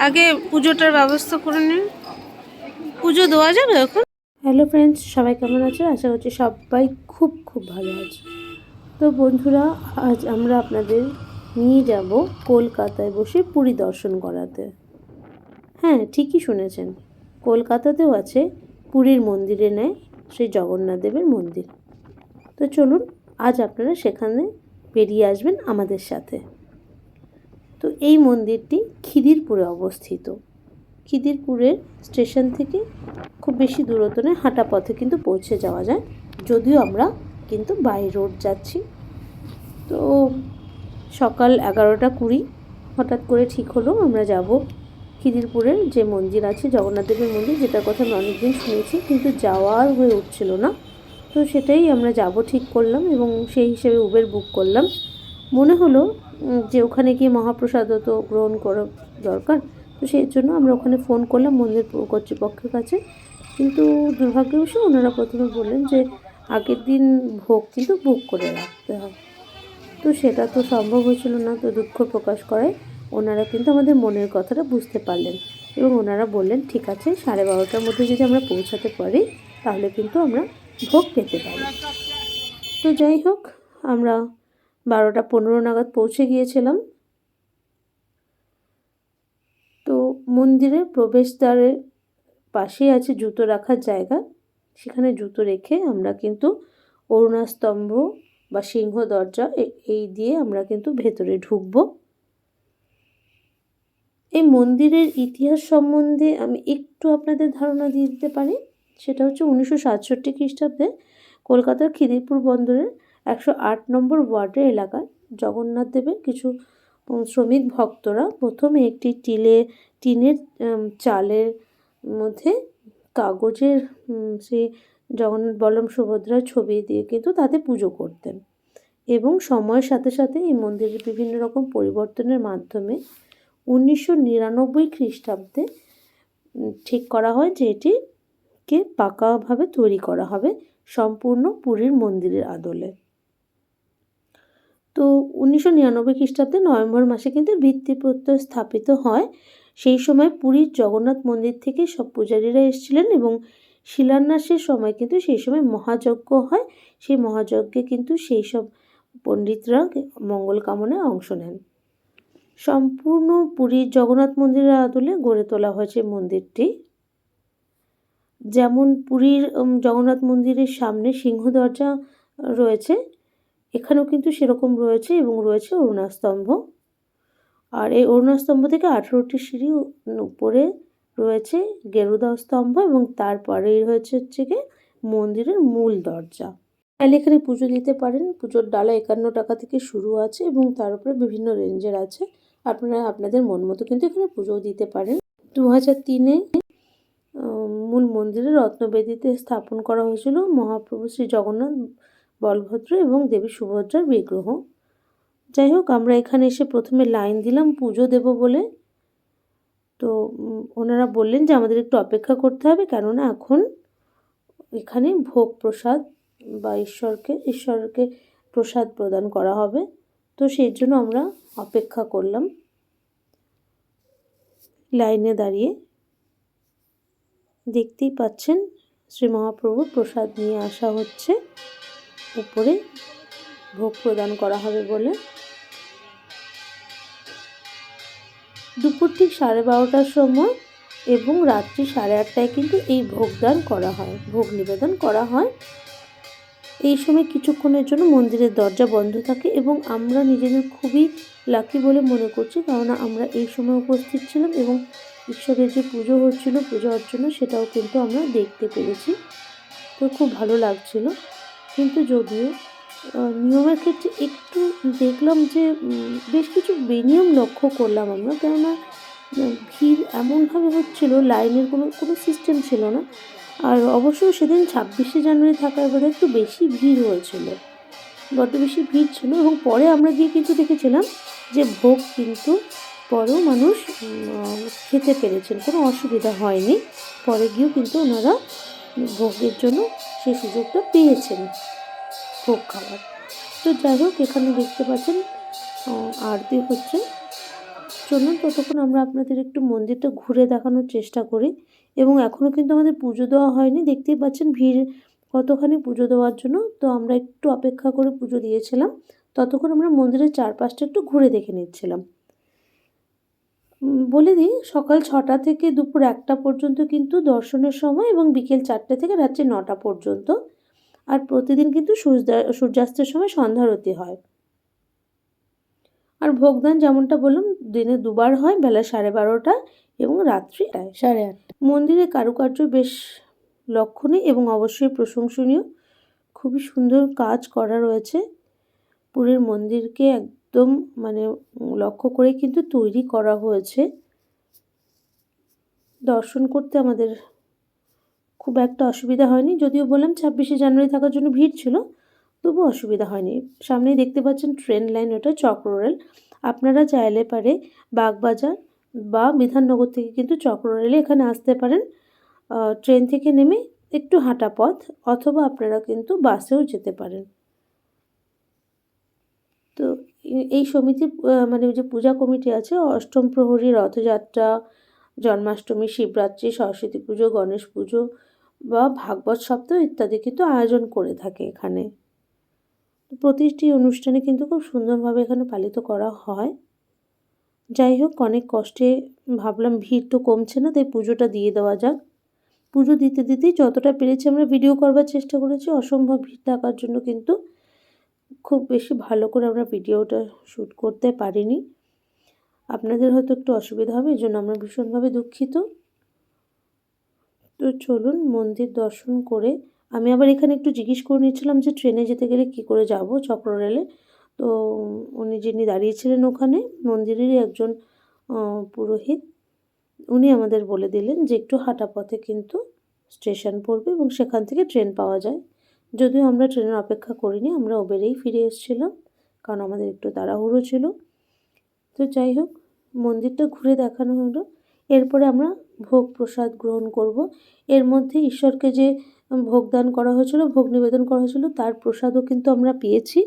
আগে পুজোটার ব্যবস্থা করে নিন, পুজো দেওয়া যাবে এখন। হ্যালো ফ্রেন্ডস, সবাই কেমন আছে? আশা করছি সবাই খুব খুব ভালো আছে। তো বন্ধুরা, আজ আমরা আপনাদের নিয়ে যাব কলকাতায় বসে পুরী দর্শন করাতে। হ্যাঁ, ঠিকই শুনেছেন, কলকাতাতেও আছে পুরীর মন্দিরে নেয় শ্রী জগন্নাথ দেবের মন্দির। তো চলুন, আজ আপনারা সেখানে বেরিয়ে আসবেন আমাদের সাথে। তো এই মন্দিরটি খিদিরপুরে অবস্থিত। খিদিরপুরের স্টেশন থেকে খুব বেশি দূরত্ব নয়, হাঁটা পথে কিন্তু পৌঁছে যাওয়া যায়, যদিও আমরা কিন্তু বাই রোড যাচ্ছি। তো সকাল 11:20 হঠাৎ করে ঠিক হলো আমরা যাব খিদিরপুরের যে মন্দির আছে জগন্নাথ দেবের মন্দির, যেটার কথা আমি অনেকদিন শুনেছি কিন্তু যাওয়ার হয়ে উঠছিল না। তো সেটাই আমরা যাব ঠিক করলাম এবং সেই হিসেবে উবের বুক করলাম। মনে হলো যে ওখানে গিয়ে মহাপ্রসাদও তো গ্রহণ করা দরকার। তো সেই জন্য আমরা ওখানে ফোন করলাম মন্দির কর্তৃপক্ষের কাছে, কিন্তু দুর্ভাগ্যবশত ওনারা প্রথমে বললেন যে আগের দিন ভোগ কিন্তু বুক করে রাখতে হয়। তো সেটা তো সম্ভব হয়েছিল না। তো দুঃখ প্রকাশ করায় ওনারা কিন্তু আমাদের মনের কথাটা বুঝতে পারলেন এবং ওনারা বললেন ঠিক আছে, 12:30টার মধ্যে যদি আমরা পৌঁছাতে পারি তাহলে কিন্তু আমরা ভোগ পেতে পারি। তো যাই হোক, আমরা 12:15 নাগাদ পৌঁছে গিয়েছিলাম। তো মন্দিরের প্রবেশদ্বারের পাশেই আছে জুতো রাখার জায়গা, সেখানে জুতো রেখে আমরা কিন্তু অরুণাস্তম্ভ বা সিংহ দরজা এই দিয়ে আমরা কিন্তু ভেতরে ঢুকব। এই মন্দিরের ইতিহাস সম্বন্ধে আমি একটু আপনাদের ধারণা দিয়ে দিতে পারি। সেটা হচ্ছে 1967 খ্রিস্টাব্দে কলকাতার খিদিরপুর বন্দরের 108 নম্বর ওয়ার্ডের এলাকায় জগন্নাথ দেবের কিছু শ্রমিক ভক্তরা প্রথমে একটি টিনের চালের মধ্যে কাগজের সেই জগন্নাথ বলরাম সুভদ্রার ছবি দিয়ে কিন্তু তাতে পুজো করতেন এবং সময়ের সাথে সাথে এই মন্দিরের বিভিন্ন রকম পরিবর্তনের মাধ্যমে 1999 খ্রিস্টাব্দে ঠিক করা হয় যে এটিকে পাকাভাবে তৈরি করা হবে সম্পূর্ণ পুরীর মন্দিরের আদলে। তো 1999 খ্রিস্টাব্দে নভেম্বর মাসে কিন্তু ভিত্তিপ্রস্তর স্থাপিত হয়। সেই সময় পুরীর জগন্নাথ মন্দির থেকে সব পূজারীরা এসেছিলেন এবং শিলান্যাসের সময় কিন্তু সেই সময় মহাযজ্ঞ হয়। সেই মহাযজ্ঞে কিন্তু সেই সব পণ্ডিতরা মঙ্গল কামনায় অংশ নেন। সম্পূর্ণ পুরীর জগন্নাথ মন্দিরের আদলে গড়ে তোলা হয়েছে মন্দিরটি। যেমন পুরীর জগন্নাথ মন্দিরের সামনে সিংহ দরজা রয়েছে, এখানেও কিন্তু সেরকম রয়েছে এবং রয়েছে অরুণাস্তম্ভ। আর এই অরুণাস্তম্ভ থেকে 18টি সিঁড়ি উপরে রয়েছে গেরুদা স্তম্ভ এবং তারপরেই রয়েছে গিয়ে মন্দিরের মূল দরজা। তাহলে এখানে পুজো দিতে পারেন। পুজোর ডালা 51 টাকা থেকে শুরু আছে এবং তার উপরে বিভিন্ন রেঞ্জের আছে। আপনারা আপনাদের মন মতো কিন্তু এখানে পুজোও দিতে পারেন। 2003-এ মূল মন্দিরের রত্নবেদিতে স্থাপন করা হয়েছিল মহাপ্রভু শ্রী জগন্নাথ, বলভদ্র এবং দেবী সুভদ্রার বিগ্রহ। যাই হোক, আমরা এখানে এসে প্রথমে লাইন দিলাম পুজো দেব বলে। তো ওনারা বললেন যে আমাদের একটু অপেক্ষা করতে হবে, কেননা এখন এখানে ভোগ প্রসাদ বা ঈশ্বরকে প্রসাদ প্রদান করা হবে। তো সেই জন্য আমরা অপেক্ষা করলাম লাইনে দাঁড়িয়ে। দেখতেই পাচ্ছেন শ্রী মহাপ্রভুর প্রসাদ নিয়ে আসা হচ্ছে, উপরে ভোগ প্রদান করা হবে বলে। দুপুর ঠিক 12:30টার সময় এবং রাত্রি 8:30টায় কিন্তু এই ভোগদান করা হয়, ভোগ নিবেদন করা হয়। এই সময় কিছুক্ষণের জন্য মন্দিরের দরজা বন্ধ থাকে এবং আমরা নিজেদের খুবই লাকি বলে মনে করছি, কেননা আমরা এই সময় উপস্থিত ছিলাম এবং ঈশ্বরের যে পুজো হচ্ছিল, পুজো অর্চনা, সেটাও কিন্তু আমরা দেখতে পেরেছি। তো খুব ভালো লাগছিল। কিন্তু যদিও নিয়মের ক্ষেত্রে একটু দেখলাম যে বেশ কিছু বেনিয়ম লক্ষ্য করলাম আমরা, কেননা ভিড় এমনভাবে হচ্ছিল, লাইনের কোনো সিস্টেম ছিল না। আর অবশ্যই সেদিন 26শে জানুয়ারি থাকার বোধহয় একটু বেশি ভিড় হয়েছিল, বড্ড বেশি ভিড় ছিল। এবং পরে আমরা গিয়ে কিন্তু দেখেছিলাম যে ভোগ কিন্তু পরেও মানুষ খেতে পেরেছেন, কোনো অসুবিধা হয়নি। পরে গিয়েও কিন্তু ওনারা ভোগের জন্য সেই সুযোগটা পেয়েছেন ভোগ খাবার। তো যাই হোক, এখানে দেখতে পাচ্ছেন আরতি হচ্ছে। চলুন ততক্ষণ আমরা আপনাদের একটু মন্দিরটা ঘুরে দেখানোর চেষ্টা করি। এবং এখনও কিন্তু আমাদের পুজো দেওয়া হয়নি, দেখতেই পাচ্ছেন ভিড় কতখানি পুজো দেওয়ার জন্য। তো আমরা একটু অপেক্ষা করে পুজো দিয়েছিলাম, ততক্ষণ আমরা মন্দিরের চারপাশটা একটু ঘুরে দেখে নিচ্ছিলাম। বলে দিই, সকাল 6টা থেকে দুপুর 1টা পর্যন্ত কিন্তু দর্শনের সময়, এবং বিকেল 4টে থেকে রাত্রি 9টা পর্যন্ত। আর প্রতিদিন কিন্তু সূর্যাস্তের সময় সন্ধ্যারতি হয়। আর ভোগদান যেমনটা বললাম দিনে দুবার হয়, বেলা 12:30 এবং রাত্রি 8:30। মন্দিরের কারুকার্য বেশ লক্ষণীয় এবং অবশ্যই প্রশংসনীয়। খুবই সুন্দর কাজ করা রয়েছে। পুরীর মন্দিরকে একদম মানে লক্ষ্য করে কিন্তু তৈরি করা হয়েছে। দর্শন করতে আমাদের খুব একটা অসুবিধা হয়নি, যদিও বললাম 26শে জানুয়ারি থাকার জন্য ভিড় ছিল, তবু অসুবিধা হয়নি। সামনেই দেখতে পাচ্ছেন ট্রেন লাইন, ওটা চক্ররেল। আপনারা চাইলে পারে বাগবাজার বা বিধাননগর থেকে কিন্তু চক্ররেলে এখানে আসতে পারেন। ট্রেন থেকে নেমে একটু হাঁটা পথ, অথবা আপনারা কিন্তু বাসেও যেতে পারেন। তো এই সমিতি মানে যে পূজা কমিটি আছে, অষ্টম প্রহরী, রথযাত্রা, জন্মাষ্টমী, শিবরাত্রি, সরস্বতী পুজো, গণেশ পুজো বা ভাগবত সপ্তাহ ইত্যাদি কিন্তু আয়োজন করে থাকে এখানে। প্রতিটি অনুষ্ঠানে কিন্তু খুব সুন্দরভাবে এখানে পালিত করা হয়। যাই হোক, অনেক কষ্টে ভাবলাম ভিড় তো কমছে না, তাই পুজোটা দিয়ে দেওয়া যাক। পুজো দিতে দিতেই যতটা পেরেছি আমরা ভিডিও করবার চেষ্টা করেছি। অসম্ভব ভিড় থাকার জন্য কিন্তু খুব বেশি ভালো করে আমরা ভিডিওটা শ্যুট করতে পারিনি। আপনাদের হয়তো একটু অসুবিধা হবে, এই জন্য আমরা ভীষণভাবে দুঃখিত। তো চলুন মন্দির দর্শন করে আমি আবার এখানে একটু জিজ্ঞেস করে নিচ্ছিলাম যে ট্রেনে যেতে গেলে কী করে যাব চক্ররেলে। তো যিনি দাঁড়িয়েছিলেন ওখানে মন্দিরেরই একজন পুরোহিত, উনি আমাদের বলে দিলেন যে একটু হাঁটা পথে কিন্তু স্টেশন পড়বে এবং সেখান থেকে ট্রেন পাওয়া যায়। যদিও আমরা ট্রেনের অপেক্ষা করিনি, আমরা উবেরেই ফিরে এসেছিলাম, কারণ আমাদের একটু তাড়াহুড়ো ছিল। তো যাই হোক, মন্দিরটা ঘুরে দেখানো হলো। এরপরে আমরা ভোগ প্রসাদ গ্রহণ করব। এর মধ্যে ঈশ্বরকে যে ভোগদান করা হয়েছিল, ভোগ নিবেদন করা হয়েছিল, তার প্রসাদও কিন্তু আমরা পেয়েছি।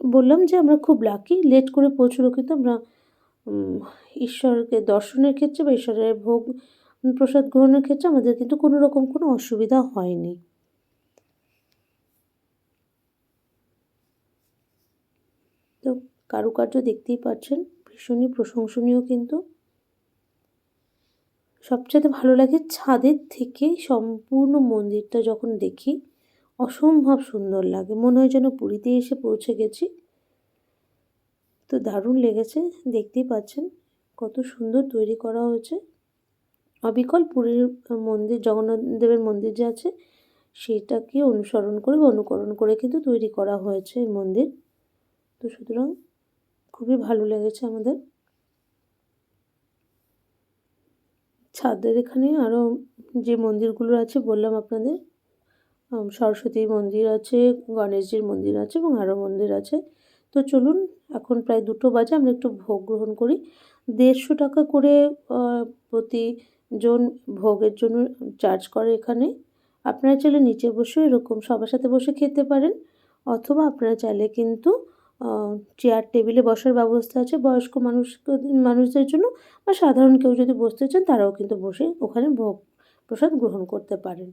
বললাম যে আমরা খুব লাকি, লেট করে পৌঁছলো, কিন্তু আমরা ঈশ্বরকে দর্শনের ক্ষেত্রে বা ঈশ্বরের ভোগ প্রসাদ গ্রহণের ক্ষেত্রে আমাদের কিন্তু কোনো রকম কোনো অসুবিধা হয়নি। তো কারুকার্য দেখতেই পাচ্ছেন, ভীষণই প্রশংসনীয়। কিন্তু সবচেয়ে ভালো লাগে ছাদের থেকে সম্পূর্ণ মন্দিরটা যখন দেখি, অসম্ভব সুন্দর লাগে, মনে হয় যেন পুরীতে এসে পৌঁছে গেছি। তো দারুণ লেগেছে, দেখতেই পাচ্ছেন কত সুন্দর তৈরি করা হয়েছে। অবিকল পুরীর মন্দির, জগন্নাথ দেবের মন্দির যে আছে সেটাকে অনুসরণ করে বা অনুকরণ করে কিন্তু তৈরি করা হয়েছে এই মন্দির। তো সুতরাং খুবই ভালো লেগেছে আমাদের। ছাদের এখানে আরও যে মন্দিরগুলো আছে বললাম আপনাদের, সরস্বতী মন্দির আছে, গণেশজির মন্দির আছে এবং আরও মন্দির আছে। তো চলুন, এখন প্রায় 2টো বাজে, আমরা একটু ভোগ গ্রহণ করি। 150 টাকা করে প্রতিজন ভোগের জন্য চার্জ করে এখানে। আপনারা চাইলে নিচে বসেও এরকম সবার সাথে বসে খেতে পারেন, অথবা আপনারা চাইলে কিন্তু চেয়ার টেবিলে বসার ব্যবস্থা আছে বয়স্ক মানুষদের জন্য, বা সাধারণ কেউ যদি বসতে চান তারাও কিন্তু বসে ওখানে ভোগ প্রসাদ গ্রহণ করতে পারেন।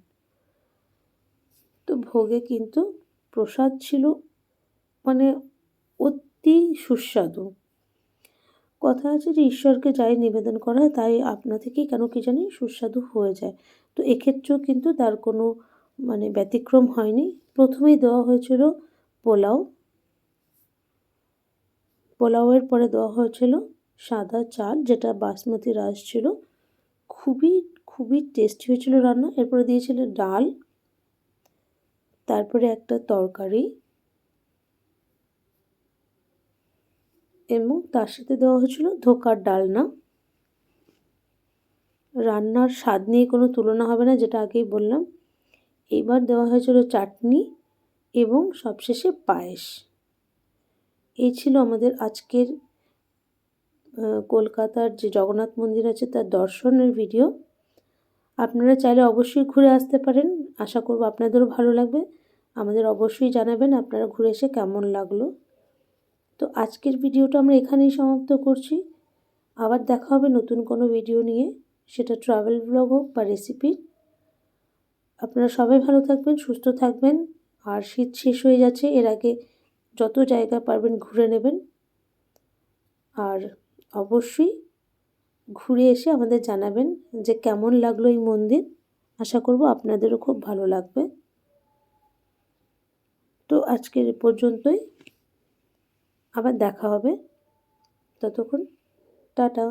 তো ভোগে কিন্তু প্রসাদ ছিল মানে অতি সুস্বাদু। কথা আছে যে ঈশ্বরকে যাই নিবেদন করা হয় তাই আপনা থেকেই কেন কি জানি সুস্বাদু হয়ে যায়। তো এক্ষেত্রেও কিন্তু তার কোনো মানে ব্যতিক্রম হয়নি। প্রথমেই দেওয়া হয়েছিল পোলাও, পোলাওয়ের পরে দেওয়া হয়েছিল সাদা চাল, যেটা বাসমতি রাইস ছিল, খুবই খুবই টেস্টি হয়েছিল রান্না। এরপরে দিয়েছিল ডাল, তারপরে একটা তরকারি, এবং তার সাথে দেওয়া হয়েছিল ধোকার ডালনা। রান্নার স্বাদ নিয়ে কোনো তুলনা হবে না, যেটা আগেই বললাম। এইবার দেওয়া হয়েছিল চাটনি এবং সবশেষে পায়েস। এই ছিল আমাদের আজকের কলকাতার যে জগন্নাথ মন্দির আছে তার দর্শনের ভিডিও। আপনারা চাইলে অবশ্যই ঘুরে আসতে পারেন, আশা করব আপনাদেরও ভালো লাগবে। আমাদের অবশ্যই জানাবেন আপনারা ঘুরে এসে কেমন লাগলো। তো আজকের ভিডিওটা আমরা এখানেই সমাপ্ত করছি। আবার দেখা হবে নতুন কোনো ভিডিও নিয়ে, সেটা ট্রাভেল ব্লগ হোক বা রেসিপির। আপনারা সবাই ভালো থাকবেন, সুস্থ থাকবেন। আর শীত শেষ হয়ে যাচ্ছে, এর আগে যত জায়গা পারবেন ঘুরে নেবেন। আর অবশ্যই ঘুরে এসে আমাদের জানাবেন যে কেমন লাগলো এই মন্দির। আশা করব আপনাদেরও খুব ভালো লাগবে। তো আজকের এ পর্যন্তই, আবার দেখা হবে। ততক্ষণ টাটা।